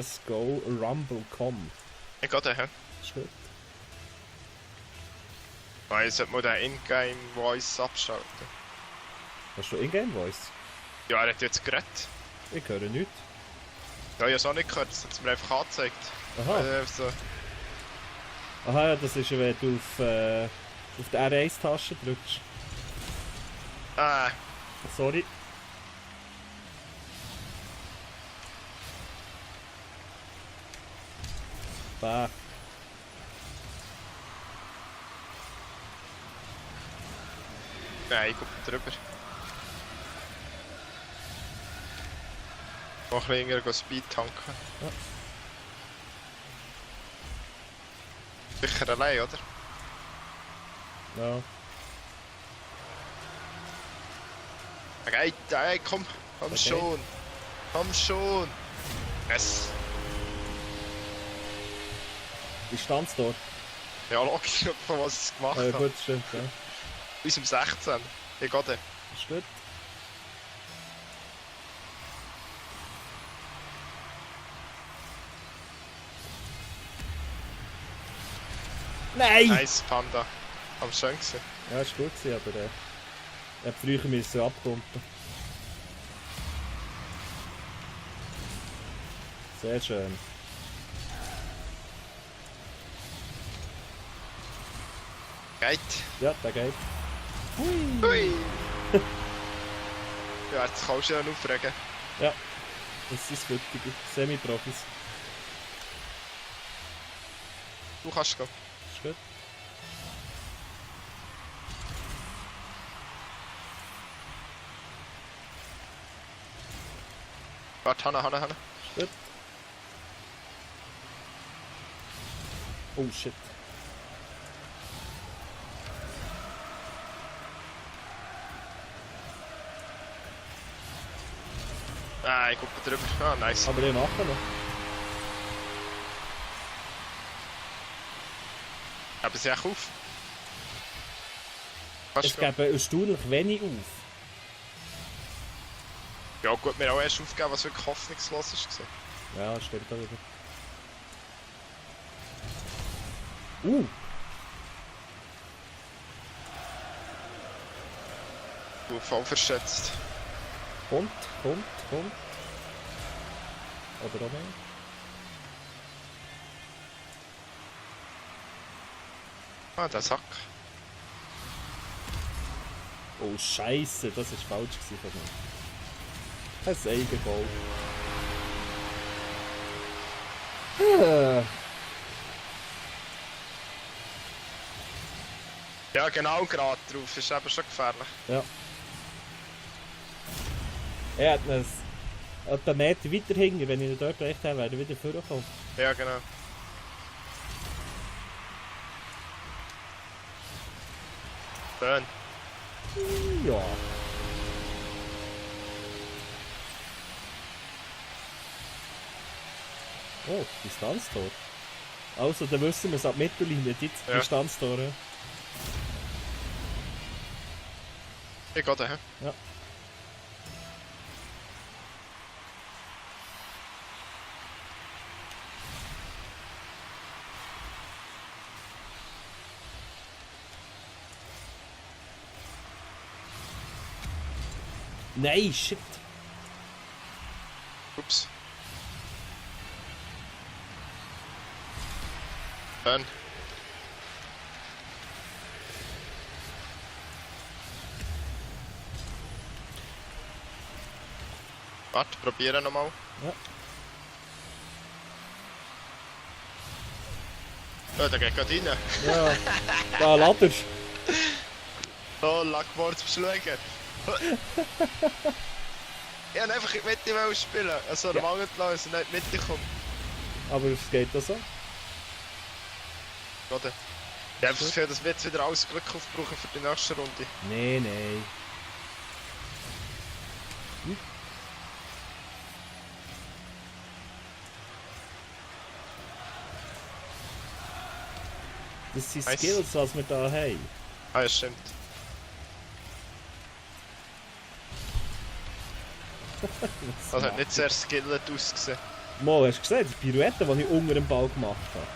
CSGO Rumble.com. Ich gehe daher. Ist gut. Nein, sollte man den Ingame Voice abschalten. Hast du Ingame Voice? Ja, er hat jetzt geredet. Ich höre nichts. Ja, ich habe es auch nicht gehört, das hat es mir einfach angezeigt. Aha. So. Aha, ja, das ist, wenn du auf die R1-Tasche drückst. Sorry. Bah. Nein, ich gucke drüber. Noch länger Speed tanken. Ja. Sicher allein, oder? Ja. Ey, komm Okay. schon. Komm schon. Yes. Distanz dort. Ja, logisch, von was ich gemacht habe. Gut, stimmt, ja. Bis um 16. Ich gehe dann. Ist gut. Nein! Nice, Panda. Am schön gewesen. Ja, ist gut gewesen, aber er hat früher müssen abpumpen. Sehr schön. Geht. Ja, der geht. Hui. Ja, jetzt kannst du dich dann aufregen. Ja, das ist wirklich Semi-Profis. Du kannst gehen. Ist gut. Warte, Hanna. Ist gut. Oh shit. Ich gucke drüber. Ah, nice. Aber den machen noch. Haben sie auch auf? Es geben erstaunlich wenig auf. Ja gut, wir haben auch erst aufgegeben, was wirklich hoffnungslos war. Ja, stimmt auch wieder. Du voll verschätzt. Kommt. Oder auch nicht. Ah, der Sack. Oh Scheiße, das war falsch gewesen von mir. Ein Eigengoal. Ja genau, gerade drauf. Das ist eben schon gefährlich. Ja. Er hat einen Meter weiter hinten, wenn ich ihn dort recht habe, wäre er wieder vorgekommen. Ja genau. Schön. Ja. Oh, Distanztor. Also, dann wissen wir es ab Mittellinie, die Ja. Distanztore. Ich gehe daher. Ja. Nein, shit. Ups. Schön. Warte, probieren nochmal. Ja. Ja, der geht gerade rein. Ja. Da, Lader. Oh, Lackmord zum Schlägen. Ich wollte einfach in die Mitte spielen. Also, Ja. am Angeln lassen, nicht in die Mitte kommen. Aber es geht das so. Oder? Ich habe das Gefühl, dass wir jetzt wieder alles Glück aufbrauchen für die nächste Runde. Nein. Das sind Nice. Skills, was wir da haben. Ah, ja, stimmt. Das hat nicht sehr skilled ausgesehen. Mal, hast du gesehen, die Pirouette, die ich unter dem Ball gemacht habe.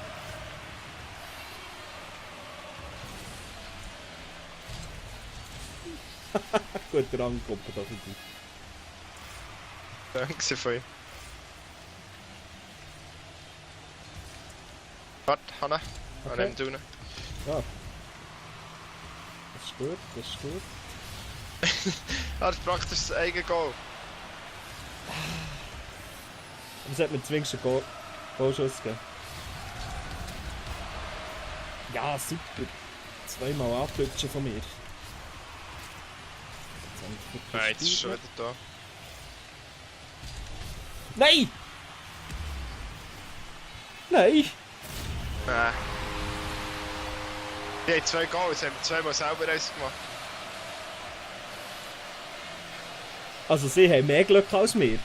Guter Angucken da für dich. Danke für euch. Warte, Hanna. Okay. An dem Ja. Das ist gut, das ist gut. das ist praktisch das eigene Goal. Und es hat mir zwingst einen Goalschuss gegeben. Ja, super. Zweimal angelutschen von mir. Nein, jetzt ist schon wieder da. Nein! Nein! Nein. Die haben 2 Goals, haben zweimal selber eins gemacht. Also sie haben mehr Glück als wir.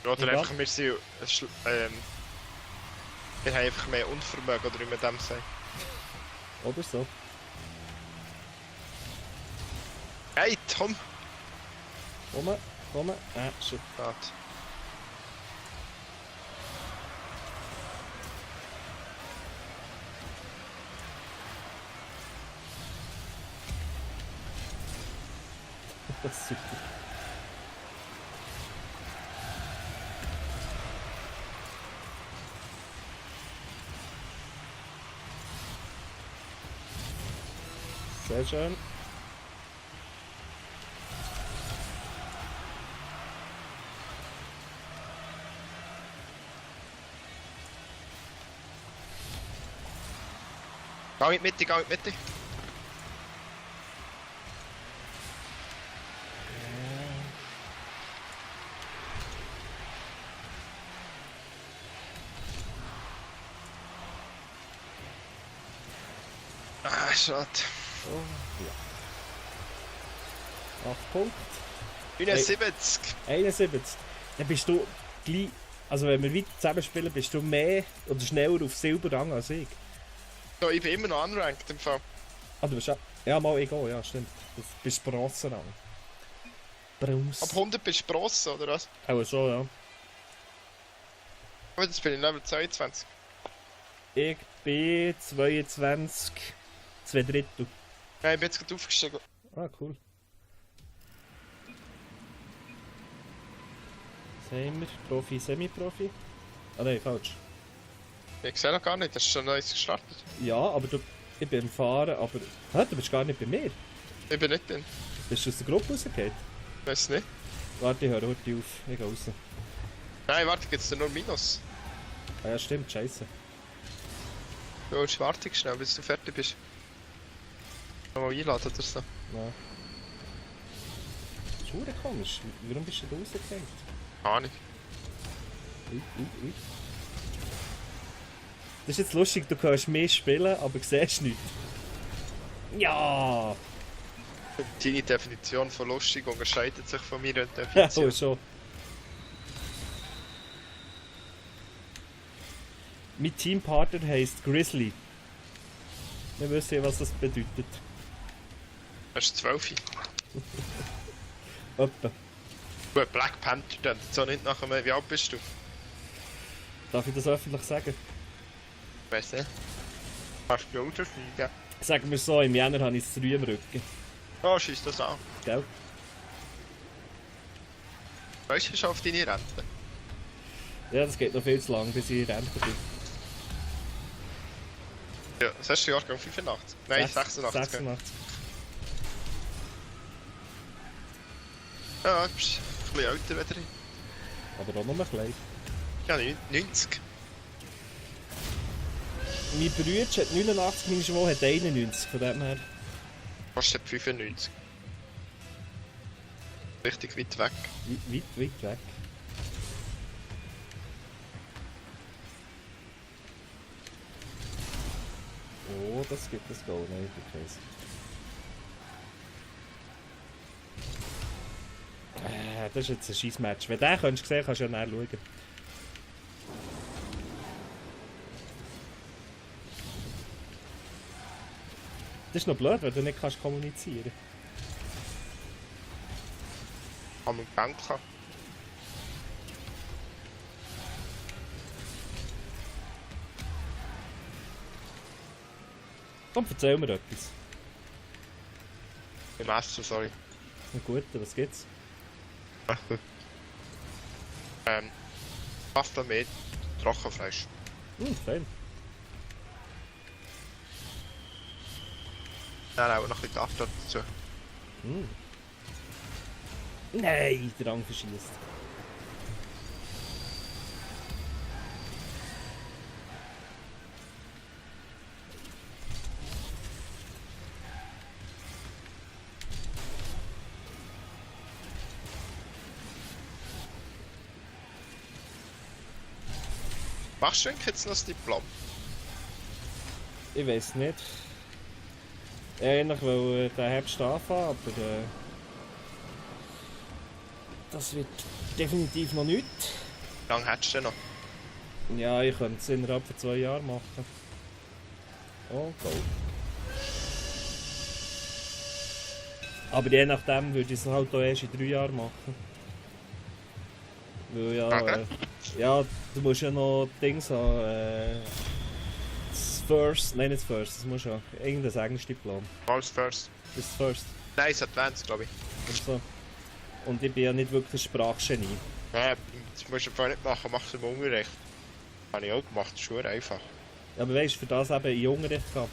Oder Ja. einfach, wir sind... wir haben einfach mehr Unvermögen, oder wie man dem sagt. Oder so. Hey, Tom! Komm. Shit. Warte. Das ist super. Sehr schön. Geh in die Mitte, geh in die Mitte. Ah, schade. Oh, ja. 8 Punkte. 79. 71. Dann bist du gleich. Also wenn wir weiter zusammen spielen, bist du mehr oder schneller auf Silberrang als ich. Ja, ich bin immer noch unranked im Fall. Ah, du bist auch. Ja, mal ich auch, ja, stimmt. Du bist Bronzerang. Bronze. Ab 100 bist du Bronze, oder was? Auch schon, ja. Aber jetzt bin ich Level 22. Ich bin 22, 2 Drittel. Ja, ich bin jetzt gerade aufgestiegen. Ah, cool. Was haben wir? Profi, Semi-Profi? Ah nein, falsch. Ich sehe noch gar nicht, das ist schon Neues gestartet. Ja, aber ich bin am Fahren, aber... Hä, du bist gar nicht bei mir. Ich bin nicht drin. Bist du aus der Gruppe rausgefallen? Weiß nicht. Warte, ich höre heute auf. Ich gehe raus. Nein, warte, gibt's da nur Minus. Ah ja, stimmt, scheiße. Du willst warten schnell, bis du fertig bist. Mal einladen oder so. Ja. Das ist verdammt komisch. Warum bist du da rausgefallen? Ahnung. Ui. Das ist jetzt lustig, du kannst mehr spielen, aber siehst nichts. Ja! Deine Definition von lustig unterscheidet sich von meiner Ja, Definition. schon. Mein Teampartner heisst Grizzly. Wir wissen ja, was das bedeutet. Das ist 12. Etwa. Gut, Black Panther dann. So nicht nachher. Wie alt bist du? Darf ich das öffentlich sagen? Weiss nicht. Hast du Auto fliegen? Sagen wir so, im Jänner habe ich es 3 im Rücken. Oh, schießt das an. Gell? Weißt du schon auf deine Rente? Ja, das geht noch viel zu lang, bis ich in Rente bin. Ja, das hast du Jahrgang 85? Nein, 86. 86. Ja, du bist ein bisschen älter wieder. Aber auch noch ein klein. Ja, 90. Mein Bruder hat 89, meine Schwester hat 91, von dem her. Fast 95. Richtig weit weg. Weit weg. Oh, das gibt es Goal, nein, ich weiß. Das ist jetzt ein scheiß Match. Wenn du den könntest sehen, kannst du ja näher schauen. Das ist noch blöd, wenn du nicht kannst kommunizieren. Haben wir Bank gehabt. Komm, erzähl mir etwas. Im Essen, sorry. Na gut, was gibt's? Pasta mit Trockenfleisch. Fein. Dann auch noch ein bisschen Kapta dazu. Nein, der Rang verschießt. Machst du eigentlich jetzt noch das Diplom? Ich weiß nicht. Eigentlich will der Herbst anfangen, aber das wird definitiv noch nicht. Wie lange hättest du denn noch? Ja, ich könnte es innerhalb von 2 Jahren machen. Oh, go. Aber je nachdem würde ich es halt auch erst in 3 Jahren machen. Weil ja, Okay. ja, du musst ja noch Dings haben, das First, nein nicht das First, das musst du ja, irgendein Englisch-Diplom. Alles first. Das ist das First Nein, es Advanced, glaube ich. und so. Und ich bin ja nicht wirklich ein Sprachgenie. Ja, das musst du einfach nicht machen, mach es im Unterricht. Habe ich auch gemacht, das ist schon einfach. Ja, aber weißt du, für das eben in Unterricht gehen.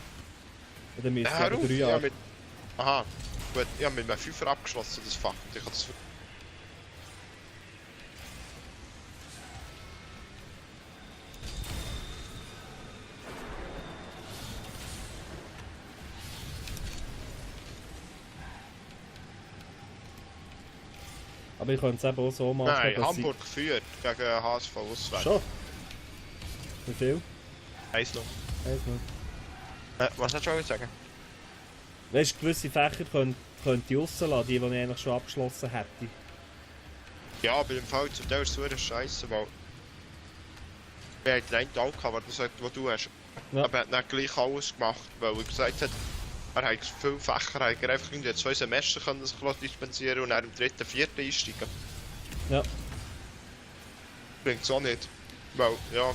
Und dann müsste ich Ja, aber 3 ja, Jahre. mit... Aha, gut, ich habe mit einem 5er abgeschlossen, das Fach. Ich habe das... Aber ich könnte es eben auch so machen, Nein, dass Hamburg geführt gegen HSV auswärts. Schon? Wie viel? 1 noch. Weiss nicht. Was hast du schon sagen? Weißt du, gewisse Fächer könnte ich rauslassen, die ich eigentlich schon abgeschlossen hätte. Ja, aber im Fall zum Teil ist es so eine Scheiße, weil... Wir hatten einen Tag gehabt, was du hast. Ja. Aber er hat dann gleich alles gemacht, weil er gesagt hat, er hat viele Fächer, er hat einfach irgendwie 2 Semester können sich dispensieren und dann im 3., 4. einsteigen. Ja. Bringt es auch nicht. Weil, ja...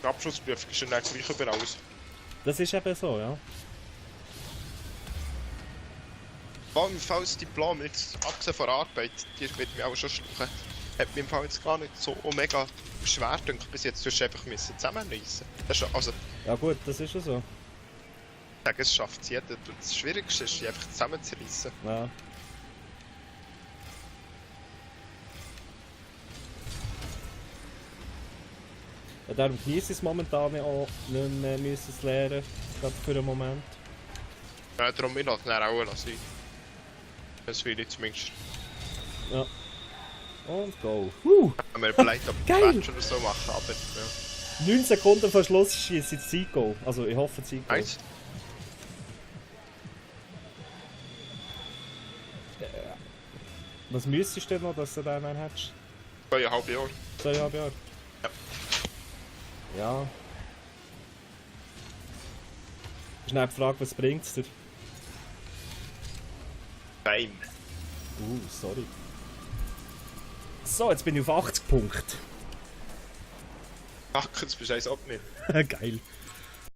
Die Abschlussprüfung ist dann gleich über alles. Das ist eben so, ja. Vor allem im Fall das Diplom, jetzt abgesehen von der Arbeit, die wird mich auch schon schlucken, hat mich im Fall jetzt gar nicht so mega schwer gedacht, bis jetzt du einfach zusammenreißen. Das ist, also, Ja gut, das ist ja so. ich sage, es schafft es jeder. Das Schwierigste ist, die einfach zusammenzureißen. Ja. Ja, darum genieße ich es momentan auch nicht mehr müssen es lernen, gerade für einen Moment. Ja, darum ich lasse es dann auch sein. Das will ich zumindest. Ja. Und go. Wenn wir vielleicht ob Geil. Match oder so machen, aber ja. 9 Sekunden vor Schluss schießt jetzt Zeit-Goal. Also ich hoffe Zeit-Goal. Eins. Was müsstest du denn noch, dass du den dann hättest? 2,5 Jahre. 2,5 Jahre? Ja. Ja. Ich habe gefragt, was bringt es dir? Fame. Sorry. So, jetzt bin ich auf 80 Punkte. Ach, jetzt bist du eins abnehmen. Geil.